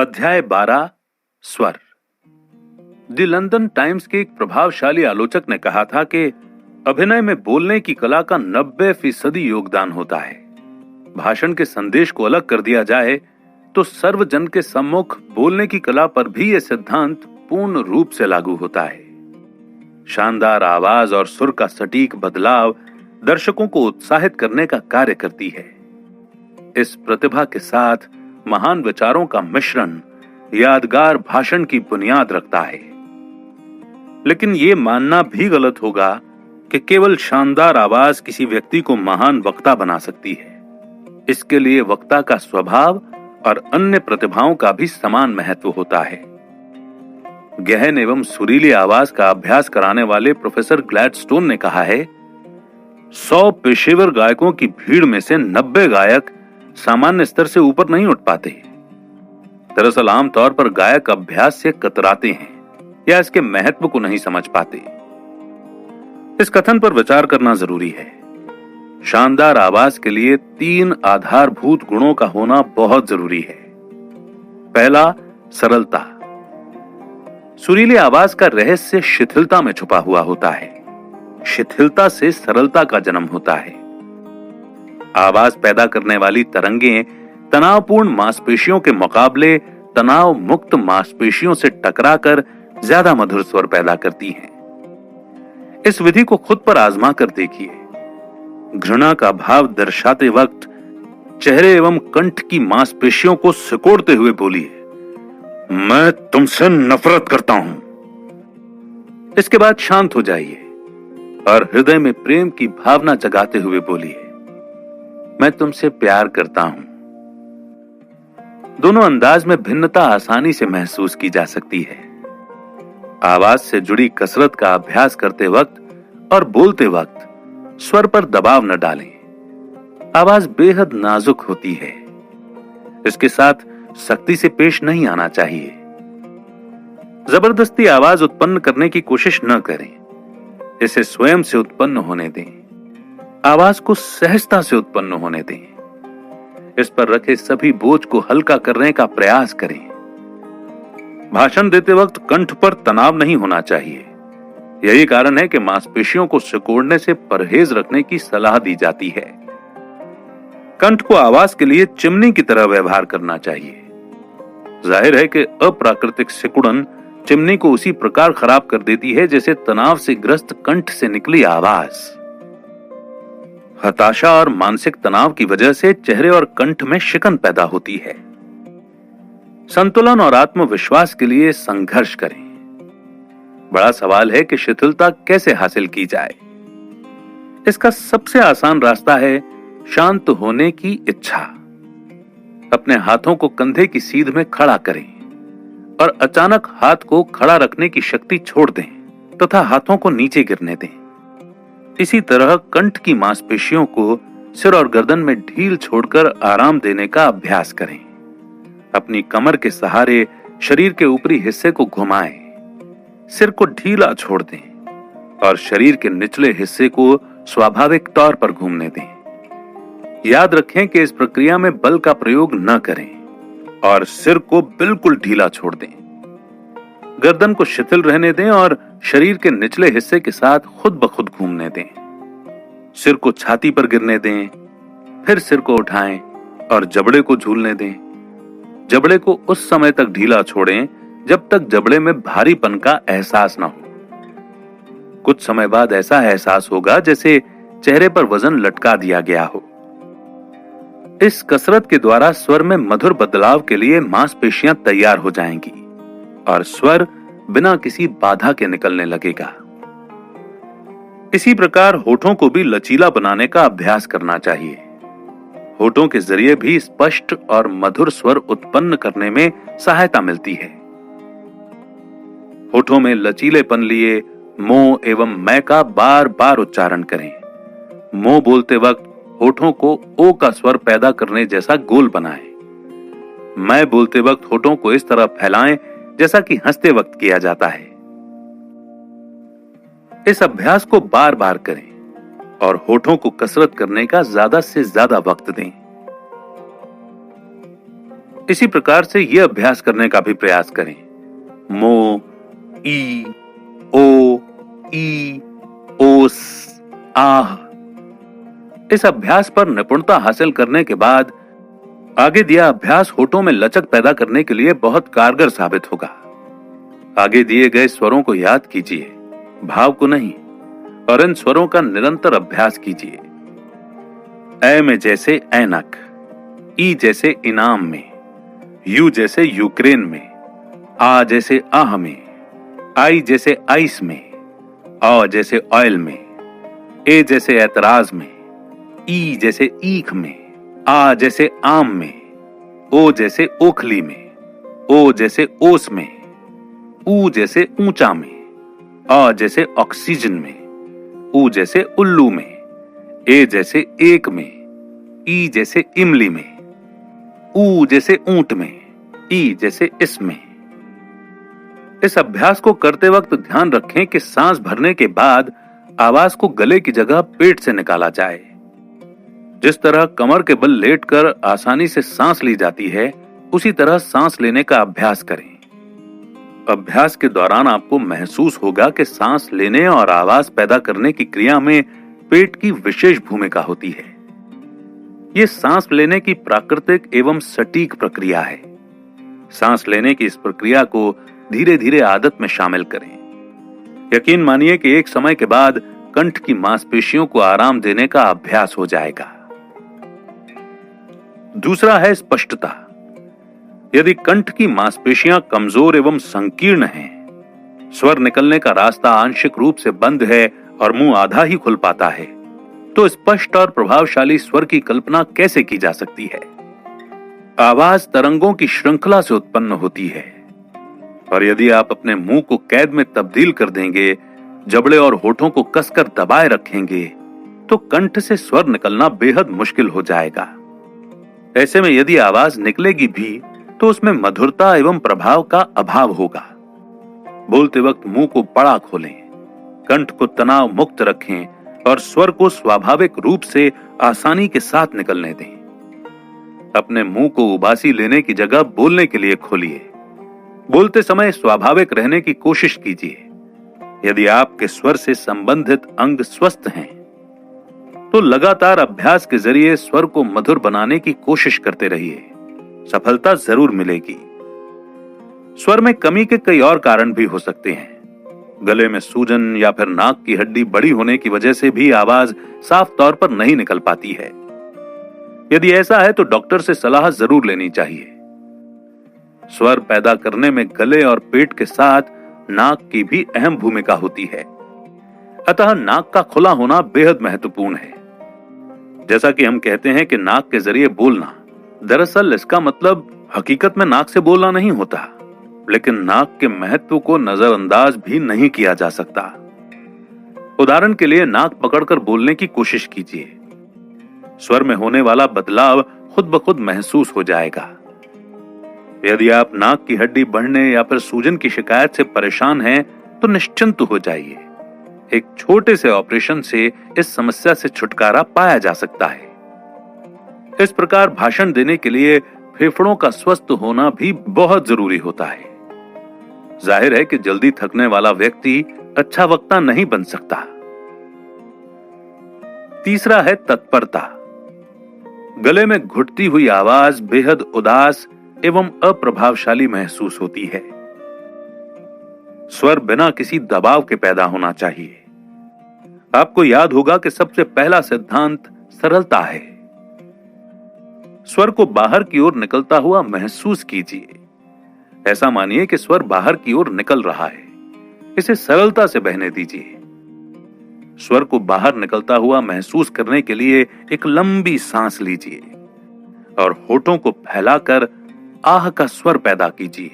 अध्याय 12 स्वर। The London times के एक प्रभावशाली आलोचक ने कहा था कि अभिनय में बोलने की कला का 90% योगदान होता है। भाषण के संदेश को अलग कर दिया जाए तो सर्वजन के सम्मुख बोलने की कला पर भी यह सिद्धांत पूर्ण रूप से लागू होता है। शानदार आवाज और सुर का सटीक बदलाव दर्शकों को उत्साहित करने का कार्य करती है। इस प्रतिभा के साथ महान विचारों का मिश्रण यादगार भाषण की बुनियाद रखता है। लेकिन यह मानना भी गलत होगा कि केवल शानदार आवाज किसी व्यक्ति को महान वक्ता बना सकती है। इसके लिए वक्ता का स्वभाव और अन्य प्रतिभाओं का भी समान महत्व होता है। गहन एवं सुरीली आवाज का अभ्यास कराने वाले प्रोफेसर ग्लैडस्टोन ने कहा है, 100 पेशेवर गायकों की भीड़ में से 90 गायक सामान्य स्तर से ऊपर नहीं उठ पाते। दरअसल आमतौर पर गायक अभ्यास से कतराते हैं या इसके महत्व को नहीं समझ पाते। इस कथन पर विचार करना जरूरी है। शानदार आवाज के लिए 3 आधारभूत गुणों का होना बहुत जरूरी है। पहला, सरलता। सुरीली आवाज का रहस्य शिथिलता में छुपा हुआ होता है। शिथिलता से सरलता का जन्म होता है। आवाज पैदा करने वाली तरंगें तनावपूर्ण मांसपेशियों के मुकाबले तनाव मुक्त मांसपेशियों से टकराकर ज्यादा मधुर स्वर पैदा करती हैं। इस विधि को खुद पर आजमा कर देखिए। घृणा का भाव दर्शाते वक्त चेहरे एवं कंठ की मांसपेशियों को सिकोड़ते हुए बोलिए, मैं तुमसे नफरत करता हूं। इसके बाद शांत हो जाइए और हृदय में प्रेम की भावना जगाते हुए बोलिए, मैं तुमसे प्यार करता हूं। दोनों अंदाज में भिन्नता आसानी से महसूस की जा सकती है। आवाज से जुड़ी कसरत का अभ्यास करते वक्त और बोलते वक्त स्वर पर दबाव न डालें। आवाज बेहद नाजुक होती है। इसके साथ सख्ती से पेश नहीं आना चाहिए। जबरदस्ती आवाज उत्पन्न करने की कोशिश न करें। इसे स्वयं से उत्पन्न होने दें। आवाज को सहजता से उत्पन्न होने दें। इस पर रखे सभी बोझ को हल्का करने का प्रयास करें। भाषण देते वक्त कंठ पर तनाव नहीं होना चाहिए। यही कारण है कि मांसपेशियों को सिकोड़ने से परहेज रखने की सलाह दी जाती है। कंठ को आवाज के लिए चिमनी की तरह व्यवहार करना चाहिए। जाहिर है कि अप्राकृतिक सिकुड़न चिमनी को उसी प्रकार खराब कर देती है जैसे तनाव से ग्रस्त कंठ से निकली आवाज। हताशा और मानसिक तनाव की वजह से चेहरे और कंठ में शिकन पैदा होती है। संतुलन और आत्मविश्वास के लिए संघर्ष करें। बड़ा सवाल है कि शिथिलता कैसे हासिल की जाए। इसका सबसे आसान रास्ता है शांत होने की इच्छा। अपने हाथों को कंधे की सीध में खड़ा करें और अचानक हाथ को खड़ा रखने की शक्ति छोड़ दें तथा हाथों को नीचे गिरने दें। इसी तरह कंठ की मांसपेशियों को सिर और गर्दन में ढील छोड़कर आराम देने का अभ्यास करें। अपनी कमर के सहारे शरीर के ऊपरी हिस्से को घुमाएं। सिर को ढीला छोड़ दें और शरीर के निचले हिस्से को स्वाभाविक तौर पर घूमने दें। याद रखें कि इस प्रक्रिया में बल का प्रयोग न करें और सिर को बिल्कुल ढीला छोड़ दें। गर्दन को शिथिल रहने दें और शरीर के निचले हिस्से के साथ खुद ब खुद घूमने दें। सिर को छाती पर गिरने दें, फिर सिर को उठाएं और जबड़े को झूलने दें। जबड़े को उस समय तक ढीला छोड़ें जब तक जबड़े में भारीपन का एहसास न हो। कुछ समय बाद ऐसा एहसास होगा जैसे चेहरे पर वजन लटका दिया गया हो। इस कसरत के द्वारा स्वर में मधुर बदलाव के लिए मांसपेशियां तैयार हो जाएंगी और स्वर बिना किसी बाधा के निकलने लगेगा। इसी प्रकार होठों को भी लचीला बनाने का अभ्यास करना चाहिए। होठों के जरिए भी स्पष्ट और मधुर स्वर उत्पन्न करने में सहायता मिलती है। होठों में लचीलेपन लिए मो एवं मैं का बार बार उच्चारण करें। मो बोलते वक्त होठों को ओ का स्वर पैदा करने जैसा गोल बनाएं। मैं बोलते वक्त होठों को इस तरह फैलाएं जैसा कि हंसते वक्त किया जाता है। इस अभ्यास को बार बार करें और होठों को कसरत करने का ज्यादा से ज्यादा वक्त दें। इसी प्रकार से यह अभ्यास करने का भी प्रयास करें। मो, ई, ओ, ई, ओस, आह। इस अभ्यास पर निपुणता हासिल करने के बाद आगे दिया अभ्यास होठों में लचक पैदा करने के लिए बहुत कारगर साबित होगा। आगे दिए गए स्वरों को याद कीजिए, भाव को नहीं, और इन स्वरों का निरंतर अभ्यास कीजिए। ए में जैसे ऐनक, ई जैसे इनाम में, यू जैसे यूक्रेन में, आ जैसे आह में, आई जैसे आइस में, औ जैसे ऑयल में, ए जैसे ऐतराज में, ई जैसे ईख में, आ जैसे आम में, ओ जैसे ओखली में, ओ जैसे ओस में, ऊ जैसे ऊंचा में, अ जैसे ऑक्सीजन में, ऊ जैसे उल्लू में, ए जैसे एक में, ई जैसे इमली में, ऊ जैसे ऊंट में, ई जैसे इसमें। इस अभ्यास को करते वक्त ध्यान रखें कि सांस भरने के बाद आवाज को गले की जगह पेट से निकाला जाए। जिस तरह कमर के बल लेटकर आसानी से सांस ली जाती है, उसी तरह सांस लेने का अभ्यास करें। अभ्यास के दौरान आपको महसूस होगा कि सांस लेने और आवाज पैदा करने की क्रिया में पेट की विशेष भूमिका होती है। यह सांस लेने की प्राकृतिक एवं सटीक प्रक्रिया है। सांस लेने की इस प्रक्रिया को धीरे धीरे आदत में शामिल करें। यकीन मानिए कि एक समय के बाद कंठ की मांसपेशियों को आराम देने का अभ्यास हो जाएगा। दूसरा है स्पष्टता। यदि कंठ की मांसपेशियां कमजोर एवं संकीर्ण हैं, स्वर निकलने का रास्ता आंशिक रूप से बंद है और मुंह आधा ही खुल पाता है, तो स्पष्ट और प्रभावशाली स्वर की कल्पना कैसे की जा सकती है? आवाज तरंगों की श्रृंखला से उत्पन्न होती है, और यदि आप अपने मुंह को कैद में तब्दील कर देंगे, जबड़े और होठों को कसकर दबाए रखेंगे, तो कंठ से स्वर निकलना बेहद मुश्किल हो जाएगा। ऐसे में यदि आवाज निकलेगी भी तो उसमें मधुरता एवं प्रभाव का अभाव होगा। बोलते वक्त मुंह को बड़ा खोलें, कंठ को तनाव मुक्त रखें और स्वर को स्वाभाविक रूप से आसानी के साथ निकलने दें। अपने मुंह को उबासी लेने की जगह बोलने के लिए खोलिए। बोलते समय स्वाभाविक रहने की कोशिश कीजिए। यदि आपके स्वर से संबंधित अंग स्वस्थ हैं, तो लगातार अभ्यास के जरिए स्वर को मधुर बनाने की कोशिश करते रहिए। सफलता जरूर मिलेगी। स्वर में कमी के कई और कारण भी हो सकते हैं। गले में सूजन या फिर नाक की हड्डी बड़ी होने की वजह से भी आवाज साफ तौर पर नहीं निकल पाती है। यदि ऐसा है तो डॉक्टर से सलाह जरूर लेनी चाहिए। स्वर पैदा करने में गले और पेट के साथ नाक की भी अहम भूमिका होती है। अतः नाक का खुला होना बेहद महत्वपूर्ण है। जैसा कि हम कहते हैं कि नाक के जरिए बोलना, दरअसल इसका मतलब हकीकत में नाक से बोलना नहीं होता, लेकिन नाक के महत्व को नजरअंदाज भी नहीं किया जा सकता। उदाहरण के लिए नाक पकड़कर बोलने की कोशिश कीजिए। स्वर में होने वाला बदलाव खुद ब खुद महसूस हो जाएगा। यदि आप नाक की हड्डी बढ़ने या फिर सूजन की शिकायत से परेशान हैं, तो निश्चिंत हो जाइए। एक छोटे से ऑपरेशन से इस समस्या से छुटकारा पाया जा सकता है। इस प्रकार भाषण देने के लिए फेफड़ों का स्वस्थ होना भी बहुत जरूरी होता है। जाहिर है कि जल्दी थकने वाला व्यक्ति अच्छा वक्ता नहीं बन सकता। तीसरा है तत्परता। गले में घुटती हुई आवाज बेहद उदास एवं अप्रभावशाली महसूस होती है। स्वर बिना किसी दबाव के पैदा होना चाहिए। आपको याद होगा कि सबसे पहला सिद्धांत सरलता है। स्वर को बाहर की ओर निकलता हुआ महसूस कीजिए। ऐसा मानिए कि स्वर बाहर की ओर निकल रहा है। इसे सरलता से बहने दीजिए। स्वर को बाहर निकलता हुआ महसूस करने के लिए एक लंबी सांस लीजिए और होठों को फैलाकर आह का स्वर पैदा कीजिए।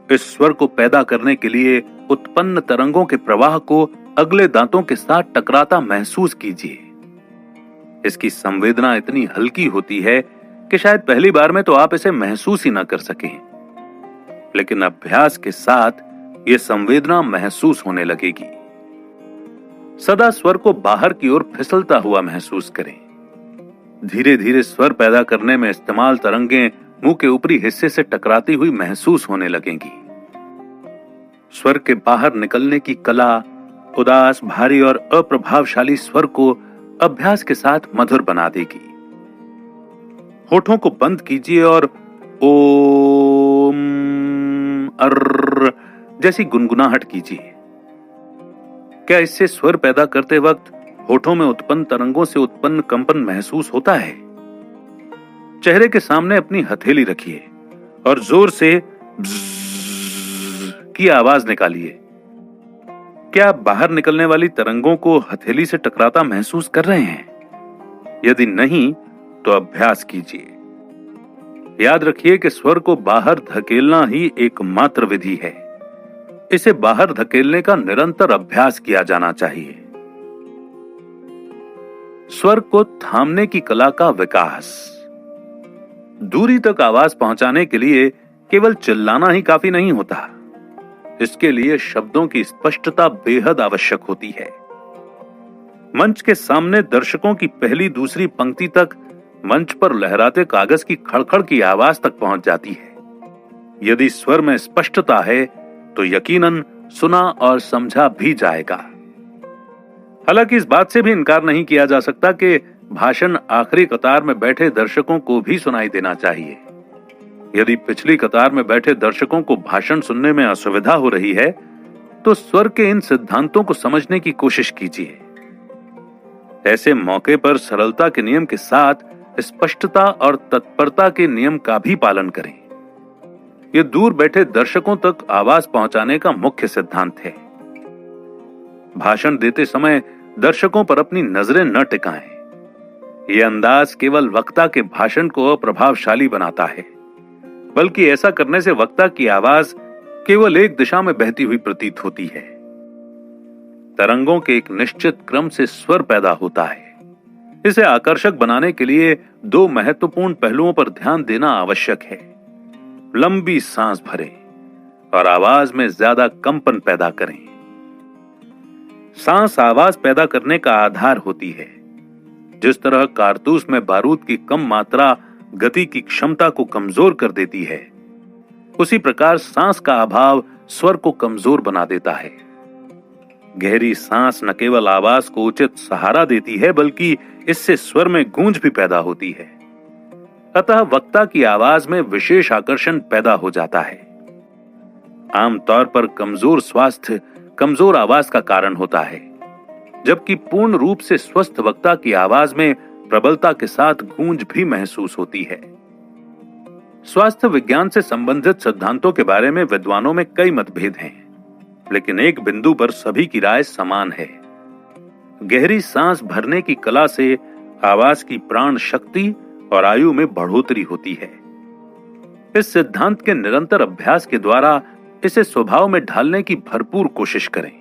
इस स्वर को पैदा करने के लिए उत्पन्न तरंगों के प्रवाह को अगले दांतों के साथ टकराता महसूस कीजिए। इसकी संवेदना इतनी हल्की होती है कि शायद पहली बार में तो आप इसे महसूस ही ना कर सकें, लेकिन अभ्यास के साथ यह संवेदना महसूस होने लगेगी। सदा स्वर को बाहर की ओर फिसलता हुआ महसूस करें। धीरे धीरे स्वर पैदा करने में इस्तेमाल तरंगें मुंह के ऊपरी हिस्से से टकराती हुई महसूस होने लगेंगी। स्वर के बाहर निकलने की कला उदास, भारी और अप्रभावशाली स्वर को अभ्यास के साथ मधुर बना देगी। होठों को बंद कीजिए और ओम अर्र जैसी गुनगुनाहट कीजिए। क्या इससे स्वर पैदा करते वक्त होठों में उत्पन्न तरंगों से उत्पन्न कंपन महसूस होता है? चेहरे के सामने अपनी हथेली रखिए और जोर से ब्ज़ की आवाज निकालिए। क्या आप बाहर निकलने वाली तरंगों को हथेली से टकराता महसूस कर रहे हैं? यदि नहीं तो अभ्यास कीजिए। याद रखिए कि स्वर को बाहर धकेलना ही एकमात्र विधि है। इसे बाहर धकेलने का निरंतर अभ्यास किया जाना चाहिए। स्वर को थामने की कला का विकास। दूरी तक आवाज पहुंचाने के लिए केवल चिल्लाना ही काफी नहीं होता। इसके लिए शब्दों की स्पष्टता बेहद आवश्यक होती है। मंच के सामने दर्शकों की पहली दूसरी पंक्ति तक मंच पर लहराते कागज की खड़खड़ की आवाज तक पहुंच जाती है। यदि स्वर में स्पष्टता है तो यकीनन सुना और समझा भी जाएगा। हालांकि इस बात से भी इनकार नहीं किया जा सकता कि भाषण आखिरी कतार में बैठे दर्शकों को भी सुनाई देना चाहिए। यदि पिछली कतार में बैठे दर्शकों को भाषण सुनने में असुविधा हो रही है तो स्वर के इन सिद्धांतों को समझने की कोशिश कीजिए। ऐसे मौके पर सरलता के नियम के साथ स्पष्टता और तत्परता के नियम का भी पालन करें। यह दूर बैठे दर्शकों तक आवाज पहुंचाने का मुख्य सिद्धांत है। भाषण देते समय दर्शकों पर अपनी नजरें न टिकाएं। यह अंदाज केवल वक्ता के भाषण को अप्रभावशाली बनाता है, बल्कि ऐसा करने से वक्ता की आवाज केवल एक दिशा में बहती हुई प्रतीत होती है। तरंगों के एक निश्चित क्रम से स्वर पैदा होता है। इसे आकर्षक बनाने के लिए दो महत्वपूर्ण पहलुओं पर ध्यान देना आवश्यक है। लंबी सांस भरें और आवाज में ज्यादा कंपन पैदा करें। सांस आवाज पैदा करने का आधार होती है। जिस तरह कारतूस में बारूद की कम मात्रा गति की क्षमता को कमजोर कर देती है, उसी प्रकार सांस का अभाव स्वर को कमजोर बना देता है। गहरी सांस न केवल आवाज को उचित सहारा देती है, बल्कि इससे स्वर में गूंज भी पैदा होती है। अतः वक्ता की आवाज में विशेष आकर्षण पैदा हो जाता है। आमतौर पर कमजोर स्वास्थ्य कमजोर आवाज का कारण होता है, जबकि पूर्ण रूप से स्वस्थ वक्ता की आवाज में प्रबलता के साथ गूंज भी महसूस होती है। स्वास्थ्य विज्ञान से संबंधित सिद्धांतों के बारे में विद्वानों में कई मतभेद हैं, लेकिन एक बिंदु पर सभी की राय समान है। गहरी सांस भरने की कला से आवाज की प्राण शक्ति और आयु में बढ़ोतरी होती है। इस सिद्धांत के निरंतर अभ्यास के द्वारा इसे स्वभाव में ढालने की भरपूर कोशिश करें।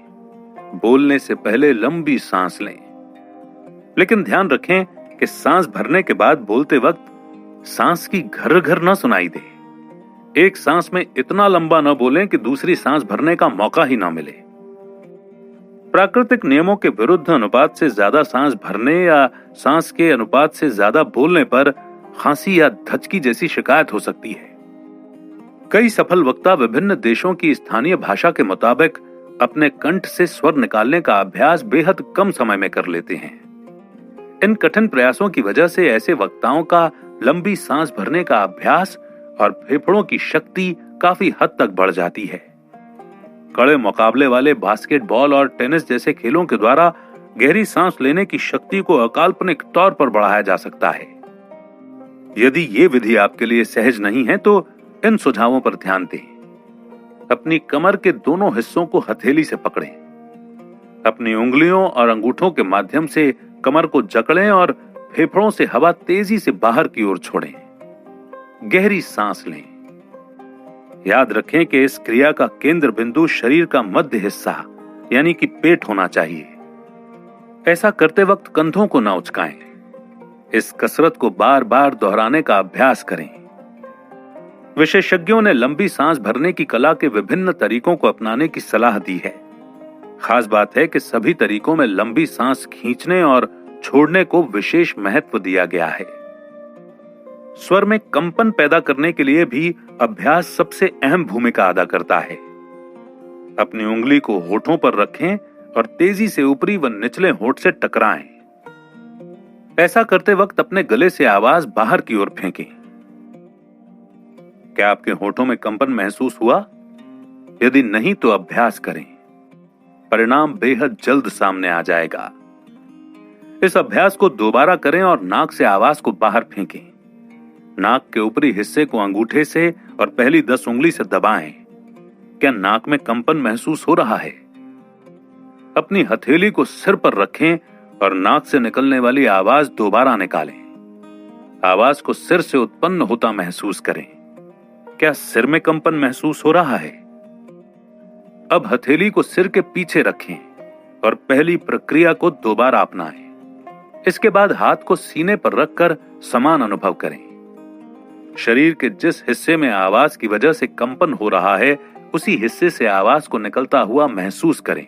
बोलने से पहले लंबी सांस लें, लेकिन ध्यान रखें कि सांस भरने के बाद बोलते वक्त सांस की घर घर न सुनाई दे। एक सांस में इतना लंबा न बोलें कि दूसरी सांस भरने का मौका ही न मिले। प्राकृतिक नियमों के विरुद्ध अनुपात से ज्यादा सांस भरने या सांस के अनुपात से ज्यादा बोलने पर खांसी या धचकी जैसी शिकायत हो सकती है। कई सफल वक्ता विभिन्न देशों की स्थानीय भाषा के मुताबिक अपने कंठ से स्वर निकालने का अभ्यास बेहद कम समय में कर लेते हैं। इन कठिन प्रयासों की वजह से ऐसे वक्ताओं का लंबी सांस भरने का अभ्यास और फेफड़ों की शक्ति काफी हद तक बढ़ जाती है। कड़े मुकाबले वाले बास्केटबॉल और टेनिस जैसे खेलों के द्वारा गहरी सांस लेने की शक्ति को अकाल्पनिक तौर पर बढ़ाया जा सकता है। यदि ये विधि आपके लिए सहज नहीं है तो इन सुझावों पर ध्यान दें। अपनी कमर के दोनों हिस्सों को हथेली से पकड़ें। अपनी उंगलियों और अंगूठों के माध्यम से कमर को जकड़ें और फेफड़ों से हवा तेजी से बाहर की ओर छोड़ें। गहरी सांस लें। याद रखें कि इस क्रिया का केंद्र बिंदु शरीर का मध्य हिस्सा यानी कि पेट होना चाहिए। ऐसा करते वक्त कंधों को न उचकाएं। इस कसरत को बार बार दोहराने का अभ्यास करें। विशेषज्ञों ने लंबी सांस भरने की कला के विभिन्न तरीकों को अपनाने की सलाह दी है। खास बात है कि सभी तरीकों में लंबी सांस खींचने और छोड़ने को विशेष महत्व दिया गया है। स्वर में कंपन पैदा करने के लिए भी अभ्यास सबसे अहम भूमिका अदा करता है। अपनी उंगली को होठों पर रखें और तेजी से ऊपरी व निचले होठ से टकराएं। ऐसा करते वक्त अपने गले से आवाज बाहर की ओर फेंकें। क्या आपके होठों में कंपन महसूस हुआ? यदि नहीं तो अभ्यास करें, परिणाम बेहद जल्द सामने आ जाएगा। इस अभ्यास को दोबारा करें और नाक से आवाज को बाहर फेंकें। नाक के ऊपरी हिस्से को अंगूठे से और पहली 10 उंगली से दबाएं। क्या नाक में कंपन महसूस हो रहा है? अपनी हथेली को सिर पर रखें और नाक से निकलने वाली आवाज दोबारा निकालें। आवाज को सिर से उत्पन्न होता महसूस करें। क्या सिर में कंपन महसूस हो रहा है? अब हथेली को सिर के पीछे रखें और पहली प्रक्रिया को दोबारा अपनाएं। इसके बाद हाथ को सीने पर रखकर समान अनुभव करें। शरीर के जिस हिस्से में आवाज की वजह से कंपन हो रहा है, उसी हिस्से से आवाज को निकलता हुआ महसूस करें।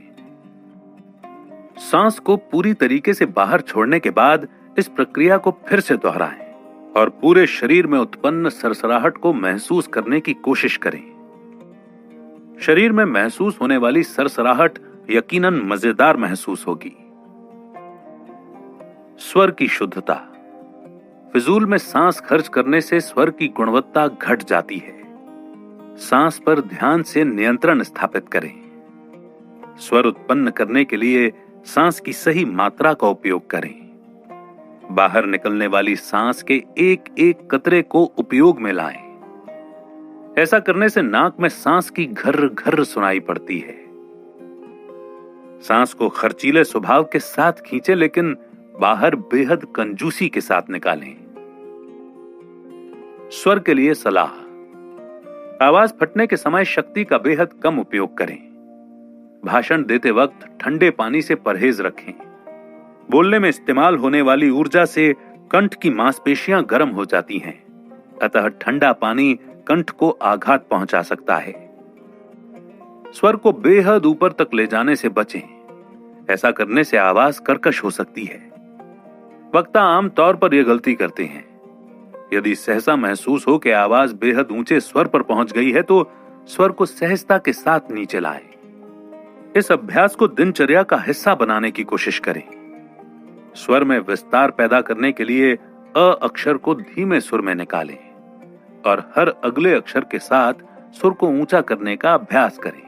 सांस को पूरी तरीके से बाहर छोड़ने के बाद इस प्रक्रिया को फिर से दोहराएं और पूरे शरीर में उत्पन्न सरसराहट को महसूस करने की कोशिश करें। शरीर में महसूस होने वाली सरसराहट यकीनन मजेदार महसूस होगी। स्वर की शुद्धता। फिजूल में सांस खर्च करने से स्वर की गुणवत्ता घट जाती है। सांस पर ध्यान से नियंत्रण स्थापित करें। स्वर उत्पन्न करने के लिए सांस की सही मात्रा का उपयोग करें। बाहर निकलने वाली सांस के एक एक कतरे को उपयोग में लाएं। ऐसा करने से नाक में सांस की घर्र घर्र सुनाई पड़ती है। सांस को खर्चीले स्वभाव के साथ खींचे, लेकिन बाहर बेहद कंजूसी के साथ निकालें। स्वर के लिए सलाह। आवाज फटने के समय शक्ति का बेहद कम उपयोग करें। भाषण देते वक्त ठंडे पानी से परहेज रखें। बोलने में इस्तेमाल होने वाली ऊर्जा से कंठ की मांसपेशियां गर्म हो जाती हैं, अतः ठंडा पानी कंठ को आघात पहुंचा सकता है। स्वर को बेहद ऊपर तक ले जाने से बचें। ऐसा करने से आवाज कर्कश हो सकती है। वक्ता आमतौर पर यह गलती करते हैं। यदि सहसा महसूस हो कि आवाज बेहद ऊंचे स्वर पर पहुंच गई है, तो स्वर को सहजता के साथ नीचे लाएं। इस अभ्यास को दिनचर्या का हिस्सा बनाने की कोशिश करें। स्वर में विस्तार पैदा करने के लिए अ अक्षर को धीमे सुर में निकालें और हर अगले अक्षर के साथ सुर को ऊंचा करने का अभ्यास करें।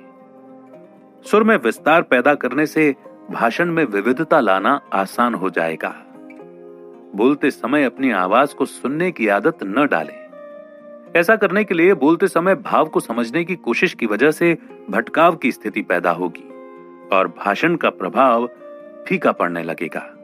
सुर में विस्तार पैदा करने से भाषण में विविधता लाना आसान हो जाएगा। बोलते समय अपनी आवाज को सुनने की आदत न डालें। ऐसा करने के लिए बोलते समय भाव को समझने की कोशिश की वजह से भटकाव की स्थिति पैदा होगी और भाषण का प्रभाव फीका पड़ने लगेगा।